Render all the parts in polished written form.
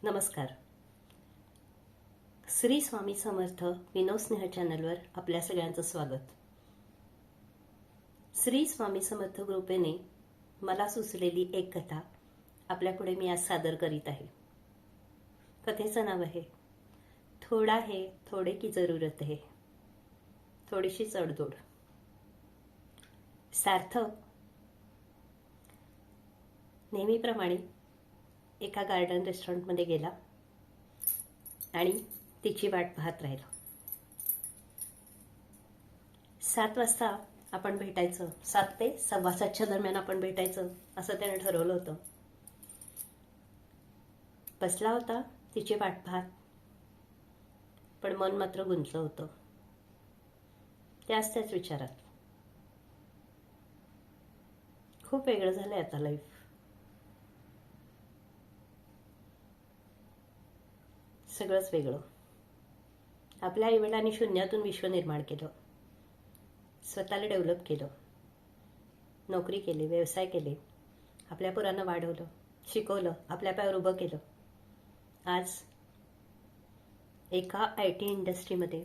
नमस्कार. श्री स्वामी समर्थ विनोद स्नेह चॅनलवर आपल्या सगळ्यांचं स्वागत. श्री स्वामी समर्थ ग्रुपेने मला सुचलेली एक कथा आपल्यापुढे मी आज सादर करीत आहे. कथेचं नाव आहे थोडा है थोडे की जरूरत है. थोडीशी चढदोड. सार्थक नेहमीप्रमाणे एका गार्डन रेस्टॉरंटमध्ये गेला आणि तिची वाट पाहत राहिला. 7 वाजता आपण भेटायचं, 7 ते 7:15च्या दरम्यान आपण भेटायचं असं त्याने ठरवलं होतं. बसला होता तिची वाट पाहत, पण मन मात्र गुंतलं होतं त्याच विचारात. खूप वेगळं झालंय आता लाईफ. सगळंच वेगळं. आपल्या आईवडिलांनी शून्यातून विश्व निर्माण केलं, स्वतःला डेव्हलप केलं, नोकरी केली, व्यवसाय केले, आपल्या पोरांना वाढवलं, शिकवलं, आपल्या पायावर उभं केलं. आज एका IT इंडस्ट्रीमध्ये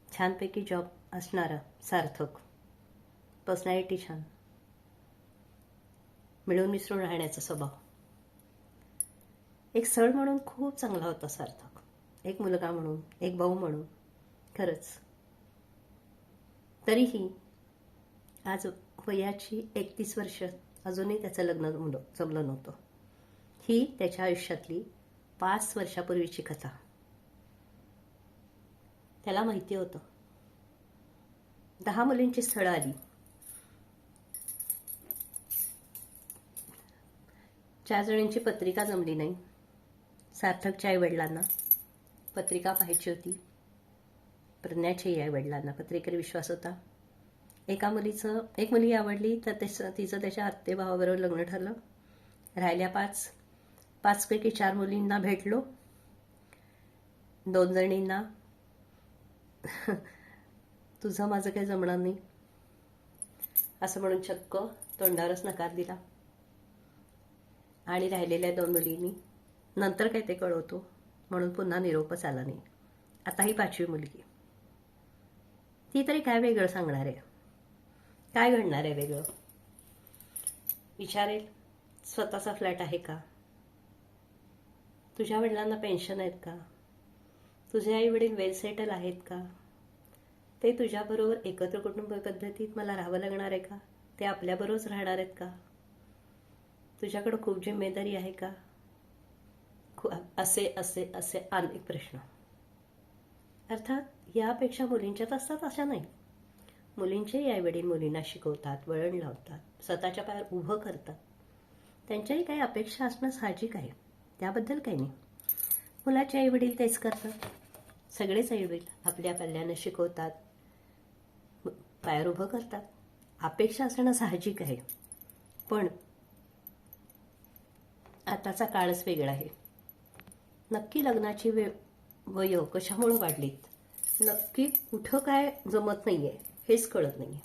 छानपैकी जॉब असणारा सार्थक, पर्सनॅलिटी छान, मिळून मिसळून राहण्याचा स्वभाव, एक स्थळ म्हणून खूप चांगला होता सार्थक, एक मुलगा म्हणून, एक भाऊ म्हणून. खरंच. तरीही आज वयाची 31 वर्ष अजूनही त्याचं लग्न जमलं नव्हतं. ही त्याच्या आयुष्यातली 5 वर्षापूर्वीची कथा. त्याला माहिती होतं 10 मुलींची स्थळं आली, 4 जणींची पत्रिका जमली नाही. सार्थकच्या आईवडिलांना पत्रिका पाहायची होती, प्रज्ञाच्याही आईवडिलांना पत्रिकेवर विश्वास होता. एक मुलगी आवडली तर तिचं त्याच्या आत्तेभावाबरोबर लग्न ठरलं. राहिल्या 5 पैकी 4 मुलींना भेटलो. 2 जणींना तुझं माझं काही जमणार नाही असं म्हणून चक्क तोंडावरच नकार दिला. आणि राहिलेल्या 2 मुलींनी नंतर काय ते कळवतो म्हणून पुन्हा निरोपच आला नाही. आता ही 5वी मुलगी. ती तरी काय वेगळं सांगणार आहे, काय घडणार आहे वेगळं. विचारेल स्वतःचा फ्लॅट आहे का, तुझ्या वडिलांना पेन्शन आहेत का, तुझे आई वडील वेल सेटल आहेत का, ते तुझ्याबरोबर एकत्र कुटुंब पद्धतीत मला राहावं लागणार आहे का, ते आपल्याबरोबरच राहणार आहेत का, तुझ्याकडं खूप जिम्मेदारी आहे का, असे असे असे अनेक प्रश्न. अर्थात यापेक्षा मुलींच्यात असतात अशा नाही. मुलींचेही आईवडील मुलींना शिकवतात, वळण लावतात, स्वतःच्या पायावर उभं करतात. त्यांच्याही काही अपेक्षा असणं साहजिक आहे, त्याबद्दल काही नाही. मुलाचे आईवडील तेच करतात. सगळेच आईवडील आपल्या पाल्यानं शिकवतात, पायावर उभं करतात. अपेक्षा असणं साहजिक आहे. पण आताचा काळच वेगळा आहे. नक्की लग्नाची वय कशामुळे वाढलीत, नक्की कुठं काय जमत नाहीये हेच कळत नाहीये.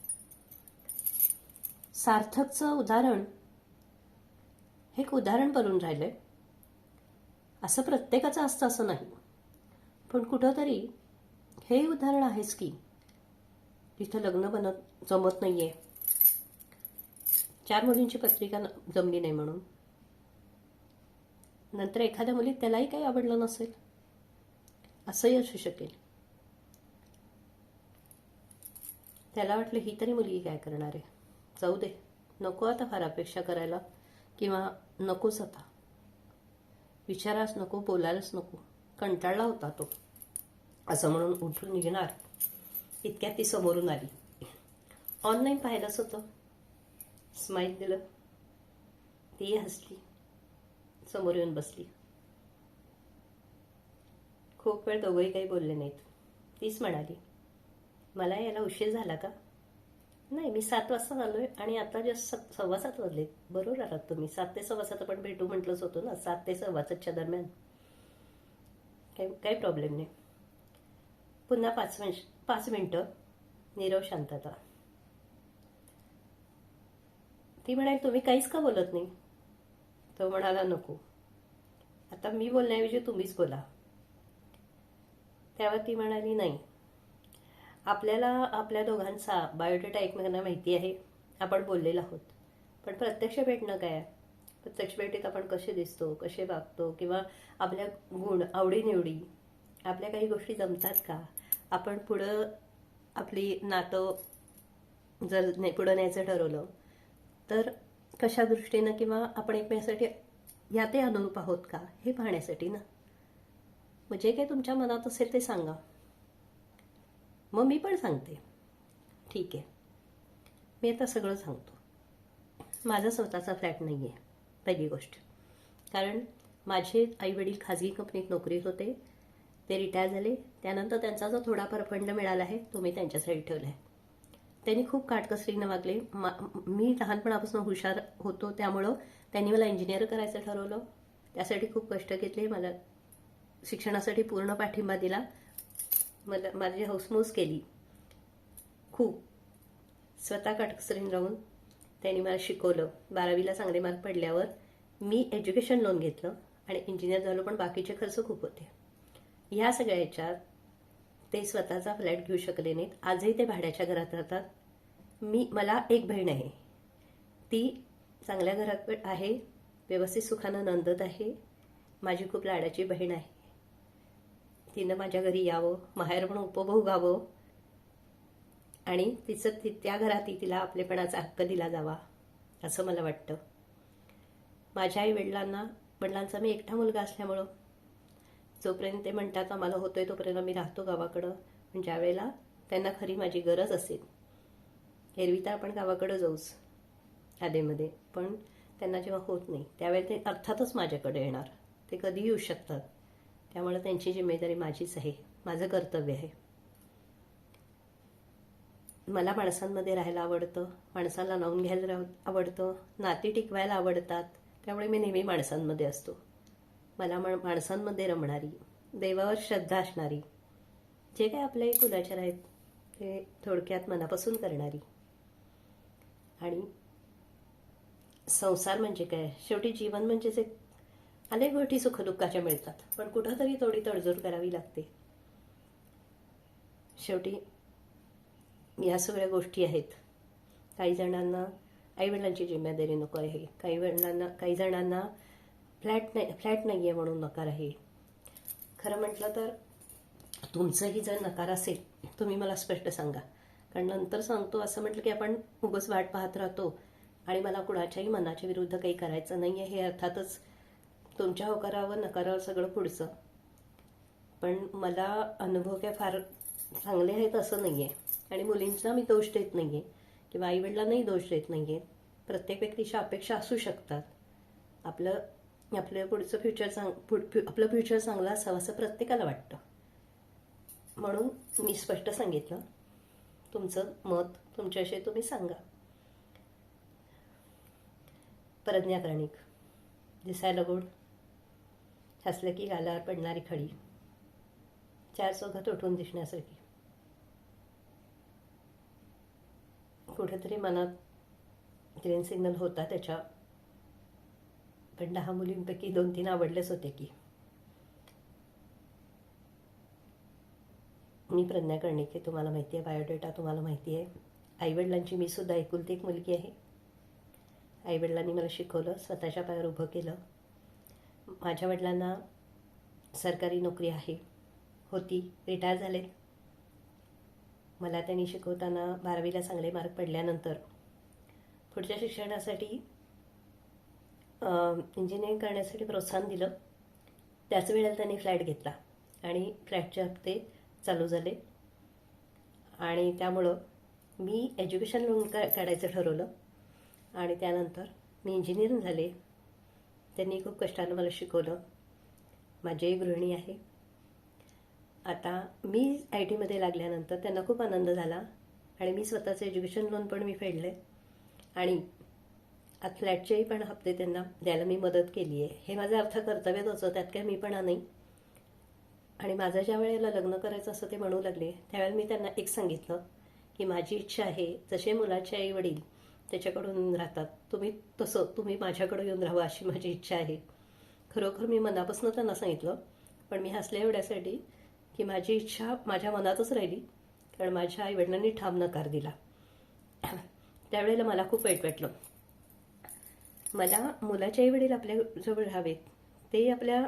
सार्थकचं उदाहरण हे एक उदाहरण बनून राहिलंय. असं प्रत्येकाचं असतं असं नाही, पण कुठंतरी हे उदाहरण आहेच की जिथं लग्न जमत नाहीये, 4 मुलींची पत्रिका जमली नाही म्हणून नंतर एखाद्या मुलीत त्यालाही काही आवडलं नसेल, असंही असू शकेल. त्याला वाटलं ही तरी मुलगी काय करणार आहे, जाऊ दे, नको आता फार अपेक्षा करायला, किंवा नकोच आता, विचाराच नको, बोलायलाच नको, कंटाळला होता तो, असं म्हणून उठून निघणार. इतक्यात ती समोरून आली. ऑनलाईन पाहिलंच होतं, स्माईल दिलं, ती हसली, समोर येऊन बसली. खूप वेळ दोघंही काही बोलले नाहीत. तीच म्हणाली, मला यायला उशीर झाला का? नाही, मी 7 वाजता आलोय आणि आता जस्ट 7:15 वाजले. बरोबर आलात तुम्ही. 7 ते 7:15 आपण भेटू म्हटलंच होतं ना, 7 ते 7:15च्या दरम्यान. काही प्रॉब्लेम नाही. पुन्हा 5 मिनिटं नीरव शांतता. ती म्हणाली, तुम्ही काहीच का बोलत नाही? तो म्हणाला, नको, आता मी बोलण्याऐवजी तुम्हीच बोला. त्यावर ती म्हणाली, नाही, आपल्याला आपल्या दोघांचा बायोडेटा एकमेकांना माहिती आहे, आपण बोललेलो आहोत. पण प्रत्यक्ष भेटणं काय? प्रत्यक्ष भेटीत आपण कसे दिसतो, कसे वागतो, किंवा आपल्या गुण, आवडीनिवडी, आपल्या काही गोष्टी जमतात का? आपण पुढं आपली नातं जर पुढं न्यायचं ठरवलं तर कशा दृष्टीनं, किंवा आपण एकमेकांसाठी यातही अनुरूप आहोत का, हे पाहण्यासाठी ना. मग जे काही तुमच्या मनात असेल ते सांगा. मग मी पण सांगते, ठीक आहे, मी आता सगळं सांगतो. माझा स्वतःचा फ्लॅट नाही आहे, पहिली गोष्ट. कारण माझे आईवडील खाजगी कंपनीत नोकरीत होते, ते रिटायर झाले. त्यानंतर त्यांचा जो थोडाफार फंड मिळाला आहे तो मी त्यांच्यासाठी ठेवला आहे. त्यांनी खूप काटकसरीनं वागले. मी लहानपणापासून हुशार होतो, त्यामुळं त्यांनी मला इंजिनियर करायचं ठरवलं. त्यासाठी खूप कष्ट घेतले, मला शिक्षणासाठी पूर्ण पाठिंबा दिला, मला माझी हौसमौस केली खूप. स्वतः काटकसरीने राहून त्यांनी मला शिकवलं. 12वीला चांगले मार्क पडल्यावर मी एज्युकेशन लोन घेतलं आणि इंजिनियर झालो, पण बाकीचे खर्च खूप होते. ह्या सगळ्या ह्याच्यात ते स्वतःचा फ्लॅट घेऊ शकले नाहीत. आजही ते भाड्याच्या घरात राहतात. मला एक बहीण आहे, ती चांगल्या घरात आहे, व्यवस्थित सुखानं नंदत आहे. माझी खूप लाडाची बहीण आहे. तिनं माझ्या घरी यावं, माहेर म्हणून उपभोगावं, आणि त्या घरातही तिला आपलेपणाचा हक्क दिला जावा, असं मला वाटतं. माझ्या आई वडिलांचा मी एकटा मुलगा असल्यामुळं जोपर्यंत ते म्हणतात आम्हाला होतोय तोपर्यंत मी राहतो गावाकडं. पण ज्या वेळेला त्यांना खरी माझी गरज असेल, एरवी तर आपण गावाकडं जाऊच आधेमध्ये, पण त्यांना जेव्हा होत नाही त्यावेळेला ते अर्थातच माझ्याकडे येणार. ते कधी येऊ शकतात. त्यामुळे त्यांची जिम्मेदारी माझीच आहे, माझं कर्तव्य आहे. मला माणसांमध्ये राहायला आवडतं, माणसाला लावून घ्यायला आवडतं, नाती टिकवायला आवडतात. त्यामुळे मी नेहमी माणसांमध्ये असतो. मला माणसांमध्ये रमणारी, देवावर श्रद्धा असणारी, जे काही आपले कुलाचार आहेत ते थोडक्यात मनापासून करणारी. आणि संसार म्हणजे काय, शेवटी जीवन म्हणजेच एक अनेक गोष्टी सुखदुःखाच्या मिळतात, पण कुठंतरी थोडी तडजोड करावी लागते. शेवटी या सगळ्या गोष्टी आहेत. काही जणांना आईवडिलांची जिम्मेदारी नको आहे, काही जणांना फ्लॅट नाही आहे म्हणून नकार आहे. खरं म्हटलं तर तुमचंही जर नकार असेल तुम्ही मला स्पष्ट सांगा. कारण नंतर सांगतो असं म्हटलं की आपण उगाच वाट पाहत राहतो आणि मला कुणाच्याही मनाच्या विरुद्ध काही करायचं नाही आहे. हे अर्थातच तुमच्या होकारावर नकारावर सगळं पुढचं. पण मला अनुभव काय फार चांगले आहेत असं नाही आहे. आणि मुलींचा मी दोष देत नाही आहे किंवा आईवडिलांनाही दोष देत नाही आहे. प्रत्येक व्यक्तीच्या अपेक्षा असू शकतात. आपलं पुढचं आपलं फ्युचर चांगलं असावं असं प्रत्येकाला वाटतं. म्हणून मी स्पष्ट सांगितलं. तुमचं मत तुमच्याशी तुम्ही सांगा. प्रज्ञा कर्णिक, दिसायला गोड, हसलं की गालावर पडणारी खडी, चार चौघात उठून दिसण्यासारखी. कुठेतरी मनात ग्रीन सिग्नल होता त्याच्या, पण 10 मुलींपैकी 2-3 आवडलेच होते की. मी प्रज्ञा कर्णिक आहे, तुम्हाला माहिती आहे. बायोडेटा तुम्हाला माहिती आहे. आईवडिलांची मी सुद्धा एकुलती एक मुलगी आहे. आईवडिलांनी मला शिकवलं, स्वतःच्या पायावर उभं केलं. माझ्या वडिलांना सरकारी नोकरी होती, रिटायर झाले. मला त्यांनी शिकवताना 12वीला चांगले मार्क पडल्यानंतर पुढच्या शिक्षणासाठी इंजिनिअरिंग करण्यासाठी प्रोत्साहन दिलं. त्याच वेळेला त्यांनी फ्लॅट घेतला आणि फ्लॅटचे हप्ते चालू झाले. आणि त्यामुळं मी एज्युकेशन लोन काढायचं ठरवलं आणि त्यानंतर मी इंजिनिअरिंग झाले. त्यांनी खूप कष्टानं मला शिकवलं. माझी गृहिणी आहे. आता मी IT मध्ये लागल्यानंतर त्यांना खूप आनंद झाला आणि मी स्वतःचं एज्युकेशन लोन पण मी फेडले आणि आता फ्लॅटचेही पण हप्ते त्यांना द्यायला मी मदत केली आहे. हे माझं अर्थ कर्तव्यच होतं, त्यात काही मीपणा नाही. आणि माझं ज्या वेळेला लग्न करायचं असं ते म्हणू लागले त्यावेळेला मी त्यांना एक सांगितलं की माझी इच्छा आहे, जसे मुलाचे आई वडील त्याच्याकडून राहतात तुम्ही माझ्याकडे येऊन राहावं अशी माझी इच्छा आहे. खरोखर मी मनापासून त्यांना सांगितलं, पण मी हसले एवढ्यासाठी की माझी इच्छा माझ्या मनातच राहिली, कारण माझ्या आईवडिलांनी ठाम नकार दिला. त्यावेळेला मला खूप वाईट वाटलं. मला मुलाचे आईवडील आपल्याजवळ राहावेत, ते आपल्या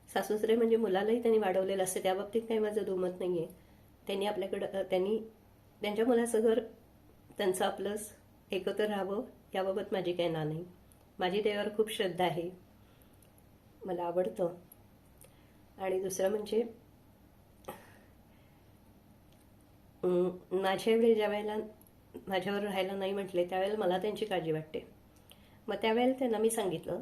सासूसरे म्हणजे मुलालाही त्यांनी वाढवलेलं असते, त्या बाबतीत काही माझं दुमत नाही आहे. त्यांनी त्यांच्या मुलाचं घर त्यांचं आपलंच एकत्र राहावं याबाबत माझी काही ना नाही. माझी देवावर खूप श्रद्धा आहे, मला आवडतं. आणि दुसरं म्हणजे माझ्या वेळी ज्या वेळेला माझ्यावर राहायला नाही म्हटले त्यावेळेला मला त्यांची काळजी वाटते. मग त्यावेळेला त्यांना मी सांगितलं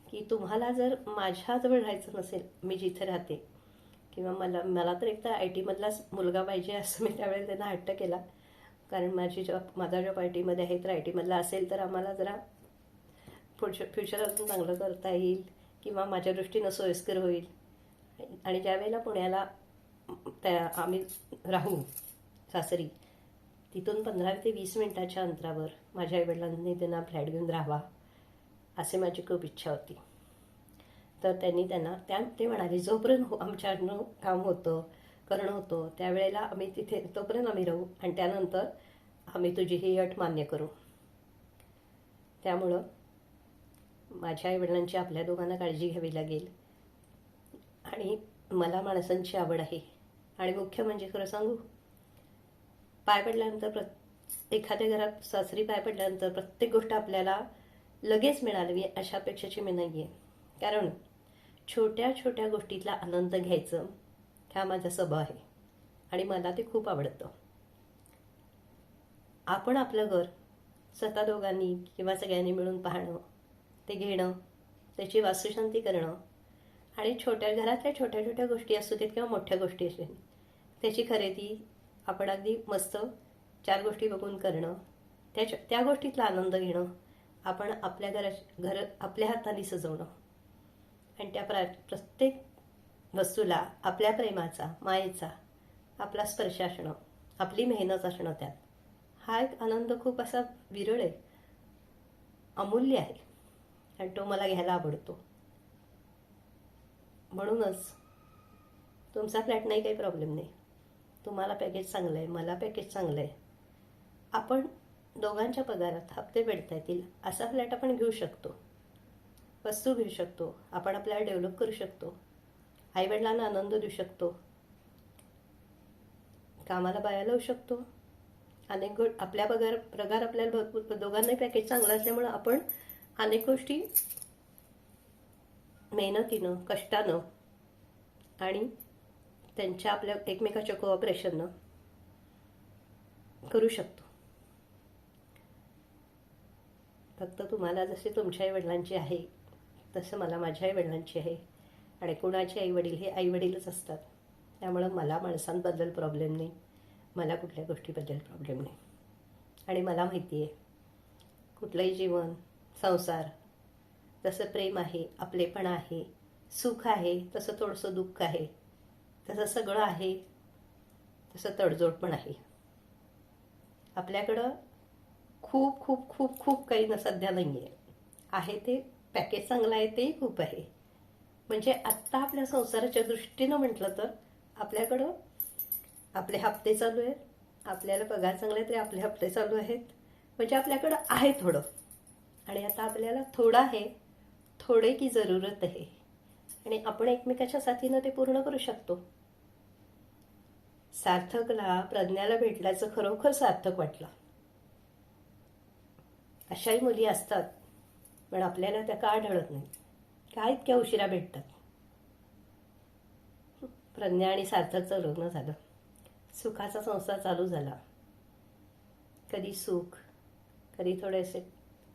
की तुम्हाला जर माझ्याजवळ राहायचं नसेल, मी जिथे राहते, किंवा मला तर एक तर IT मधलाच मुलगा पाहिजे असं मी त्यावेळेला त्यांना हट्ट केला. कारण माझा जॉब IT मध्ये आहे, तर IT मधला असेल तर आम्हाला जरा फ्युचर अजून चांगलं करता येईल किंवा माझ्या दृष्टीनं सोयीस्कर होईल. आणि ज्यावेळेला पुण्याला आम्ही राहू सासरी, तिथून 15 ते 20 मिनिटाच्या अंतरावर माझ्या आईवडिलांनी त्यांना फ्लॅट घेऊन राहावा असे माझी खूप इच्छा होती. तर ते म्हणाले जोपर्यंत आमच्याकडनं काम होतं, करणं होतं, त्यावेळेला आम्ही तिथे तोपर्यंत आम्ही राहू आणि त्यानंतर आम्ही तुझी ही अट मान्य करू. त्यामुळं माझ्या आईवडिलांची आपल्या दोघांना काळजी घ्यावी लागेल. आणि मला माणसांची आवड आहे. आणि मुख्य म्हणजे खरं सांगू, पाय पडल्यानंतर एखाद्या घरात सासरी पाय पडल्यानंतर प्रत्येक गोष्ट आपल्याला लगेच मिळावी अशा अपेक्षेची मी नाही आहे. कारण छोट्या छोट्या गोष्टीतला आनंद घ्यायचं हा माझा स्वभाव आहे आणि मला ते खूप आवडतं. आपण आपलं घर स्वतः दोघांनी किंवा सगळ्यांनी मिळून पाहणं, ते घेणं, त्याची वास्तुशांती करणं आणि घरातल्या छोट्या छोट्या गोष्टी असू देत किंवा मोठ्या गोष्टी असू देत, त्याची खरेदी आपण अगदी मस्त 4 गोष्टी बघून करणं, त्या गोष्टीतला आनंद घेणं, आपण आपल्या घर आपल्या हाताने सजवणं आणि त्या प्रत्येक वस्तूला आपल्या प्रेमाचा, मायेचा आपला स्पर्श असणं, आपली मेहनत असणं, त्यात हा एक आनंद खूप असा विरळ आहे, अमूल्य आहे आणि तो मला घ्यायला आवडतो. म्हणूनच तुमचा फ्लॅट नाही, काही प्रॉब्लेम नाही, तुम्हाला पॅकेज चांगलं आहे, मला पॅकेज चांगलं आहे, आपण दोघांच्या पगारात हप्ते फेडता येतील असा फ्लॅट आपण घेऊ शकतो, वस्तू घेऊ शकतो, आपण आपल्याला डेव्हलप करू शकतो, आईवडिलांना आनंद देऊ शकतो, कामाला बाया लावू शकतो, आपल्या पगार आपल्याला भरपूर, दोघांनाही पॅकेज चांगलं असल्यामुळं आपण अनेक गोष्टी मेहनतीनं, कष्टानं आणि त्यांच्या आपल्या एकमेकाच्या कोऑपरेशननं करू शकतो. फक्त तुम्हाला जसे तुमच्या आईवडिलांची आहे तसं मला माझ्या आईवडिलांची आहे. आणि कुणाचे आईवडील हे आईवडीलच असतात. त्यामुळं मला माणसांबद्दल प्रॉब्लेम नाही, मला कुठल्या गोष्टीबद्दल प्रॉब्लेम नाही. आणि मला माहिती आहे कुठलंही जीवन, संसार जसं प्रेम आहे, आपलेपणा आहे, सुख आहे, तसं थोडंसं दुःख आहे, तसं सगळं आहे, तसं तडजोड पण आहे. आपल्याकडं खूप खूप खूप खूप काही सध्या नाही आहे ते पॅकेज चांगलं आहे, तेही खूप आहे. म्हणजे आत्ता आपल्या संसाराच्या दृष्टीनं म्हटलं तर आपल्याकडं आपले हप्ते चालू आहेत, आपल्याला पगार चांगला आहे तरी आपले हप्ते चालू आहेत, म्हणजे आपल्याकडं आहे थोडं. आणि आता आपल्याला थोडं आहे, थोडे की जरूरत आहे, आणि आपण एकमेकाच्या साथीनं ते पूर्ण करू शकतो. सार्थकला प्रज्ञाला भेटल्याचं खरोखर सार्थक वाटलं. अशाही मुली असतात, पण आपल्याला त्या का आढळत नाही, का इतक्या उशिरा भेटतात. प्रज्ञा आणि सार्थकचं लग्न झालं, सुखाचा संसार चालू झाला. कधी सुख, कधी थोडेसे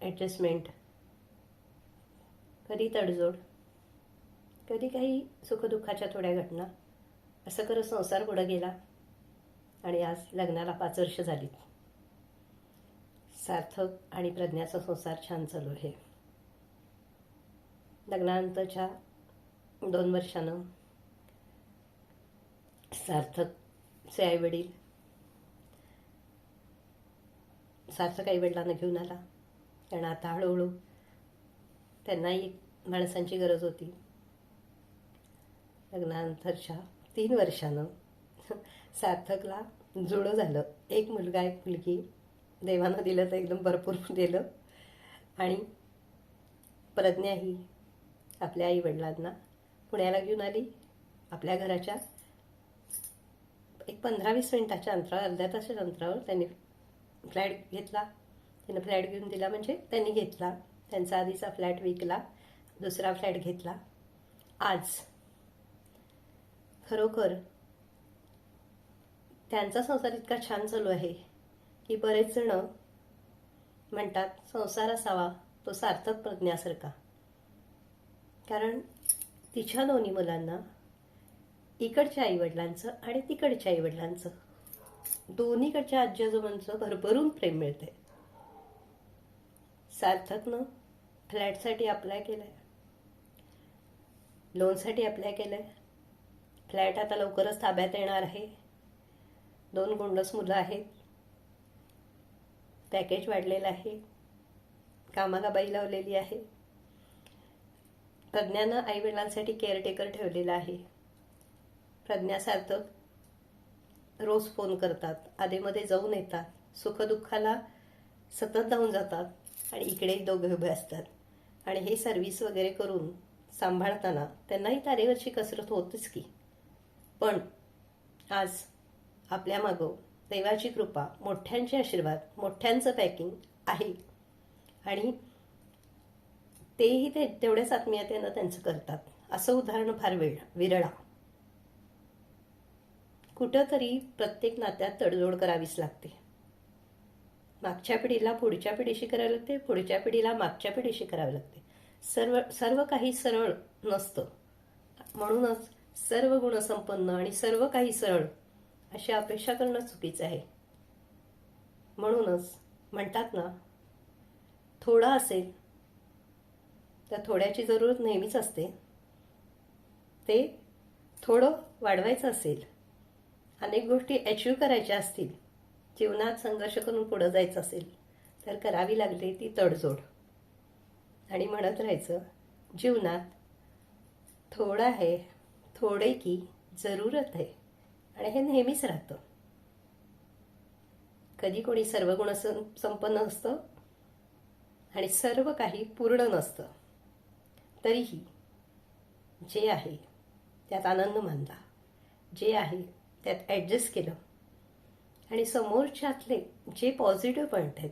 ॲडजस्टमेंट, कधी तडजोड, कधी काही सुखदुःखाच्या थोड्या घटना, असं करत संसार पुढं गेला. आणि आज लग्नाला 5 वर्ष झाली. सार्थक आणि प्रज्ञाचा संसार छान चालू आहे. लग्नानंतरच्या 2 वर्षानं सार्थक आईवडिलांना घेऊन आला, कारण आता हळूहळू त्यांनाही माणसांची गरज होती. लग्नानंतरच्या 3 वर्षानं सार्थकला जुळं झालं. एक मुलगा एक मुलगी. देवानं दिलं तर एकदम भरपूर दिलं. आणि प्रज्ञा ही आपल्या आईवडिलांना पुण्याला घेऊन आली. आपल्या घराच्या एक 15-20 मिनिटाच्या अंतरावर, अर्ध्या तासाच्या अंतरावर त्यांनी फ्लॅट घेतला. तिनं फ्लॅट घेऊन दिला म्हणजे त्यांनी घेतला. त्यांचा आधीचा फ्लॅट विकला, दुसरा फ्लॅट घेतला. आज खरोखर त्यांचा संसार इतका छान चालू आहे की बरेच जण म्हणतात संसार असावा तो सार्थक प्रज्ञासारखा. कारण तिच्या दोन्ही मुलांना इकडच्या आईवडिलांचं आणि तिकडच्या आईवडिलांचं दोन्हीकडच्या आजी आजोबांचं भरभरून प्रेम मिळते. सार्थकनं फ्लॅटसाठी अप्लाय केलंय, लोनसाठी अप्लाय केलंय. फ्लॅट आता लवकरच ताब्यात येणार आहे. 2 गोंडस मुलं आहेत. पॅकेज वाढलेलं आहे. कामाला बाई लावलेली आहे. प्रज्ञानं आईवडिलांसाठी केअरटेकर ठेवलेला आहे. प्रज्ञा सार्थक रोज फोन करतात, आधेमध्ये जाऊन येतात, सुखदुःखाला सतत जाऊन जातात आणि इकडेही दोघे उभे असतात. आणि हे सर्व्हिस वगैरे करून सांभाळताना त्यांनाही तारेवरची कसरत होतच की. पण आज आपल्या मागं देवाची कृपा, मोठ्यांचे आशीर्वाद, मोठ्यांचं पॅकिंग आहे. आणि तेही ते तेवढ्याच आत्मीयतेनं त्यांचं करतात. असं उदाहरण फार विरळा. कुठंतरी प्रत्येक नात्यात तडजोड करावीच लागते. मागच्या पिढीला पुढच्या पिढीशी करावी लागते, पुढच्या पिढीला मागच्या पिढीशी करावी लागते. सर्व काही सरळ नसतं. म्हणूनच सर्व गुणसंपन्न आणि सर्व काही सरळ अशी अपेक्षा करणं चुकीचं आहे. म्हणूनच म्हणतात ना, थोडं असेल तर थोड्याची जरूरत नेहमीच असते. ते थोडं वाढवायचं असेल, अनेक गोष्टी अचीव करायच्या असतील, जीवनात संघर्ष करून पुढं जायचं असेल तर करावी लागते ती तडजोड. आणि म्हणत राहायचं जीवनात थोडं आहे, थोडे की जरूरत आहे. आणि हे नेहमीच राहतं. कधी कोणी सर्व गुण संपन्न असतं आणि सर्व काही पूर्ण नसतं. तरीही जे आहे त्यात आनंद मानला, जे आहे त्यात ॲडजस्ट केलं आणि समोरच्यातले जे पॉझिटिव्ह पॉईंट आहेत,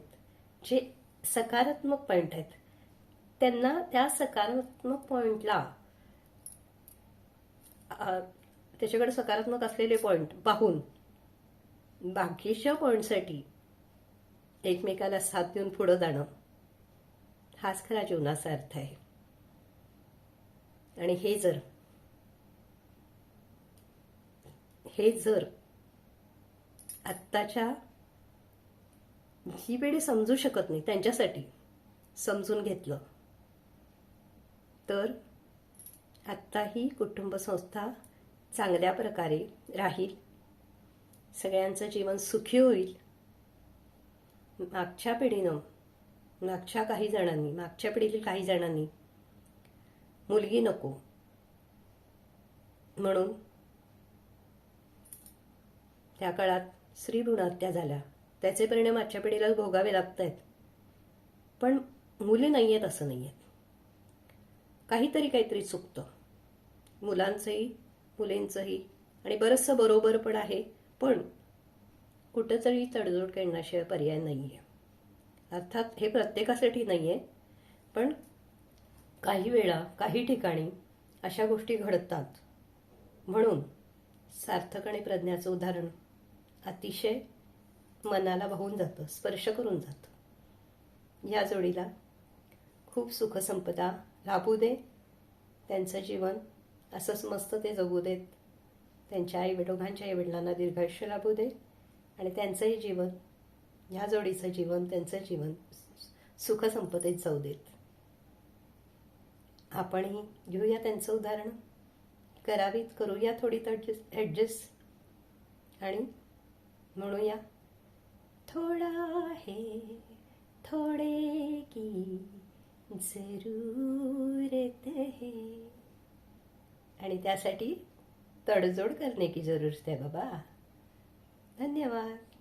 जे सकारात्मक पॉईंट आहेत, त्यांना त्या सकारात्मक पॉईंटला त्याच्याकडे सकारात्मक असलेले पॉईंट पाहून बाकीच्या पॉईंटसाठी एकमेकाला साथ देऊन पुढं जाणं हाच खरा जीवनाचा अर्थ आहे. आणि हे जर आत्ताच्या ही पिढी समजू शकत नाही त्यांच्यासाठी समजून घेतलं तर आत्ताही कुटुंब संस्था चांगल्या प्रकारे राहील, सगळ्यांचं जीवन सुखी होईल. मागच्या पिढीतील काही जणांनी मुलगी नको म्हणून त्या काळात स्त्रीभ्रूण हत्या झाल्या. त्याचे परिणाम आजच्या पिढीला भोगावे लागत आहेत. पण मुली नाही आहेत असं नाही आहेत. काहीतरी चुकतं. मुलांचंही मुलींचंही आणि बरंचसं बरोबर पण आहे. पण कुठंतरी तडजोड करण्याशिवाय पर्याय नाही आहे. अर्थात हे प्रत्येकासाठी नाही आहे, पण काही वेळा काही ठिकाणी अशा गोष्टी घडतात. म्हणून सार्थक आणि प्रज्ञाचं उदाहरण अतिशय मनाला भावून जातं, स्पर्श करून जातं. या जोडीला खूप सुखसंपदा लाभू दे. त्यांचं जीवन असंच मस्त ते जगू देत. त्यांच्या दोघांच्या आईवडिलांना दीर्घायुष्य लाभू दे आणि त्यांचंही जीवन, ह्या जोडीचं जीवन, त्यांचं जीवन सुखसंपदेत जाऊ देत. आपणही घेऊया त्यांचं उदाहरण, करूया थोडी ॲडजस्ट आणि म्हणूया थोडा है थोडे की जरूरत है आणि त्यासाठी तडजोड करने की जरूरत है बाबा. धन्यवाद.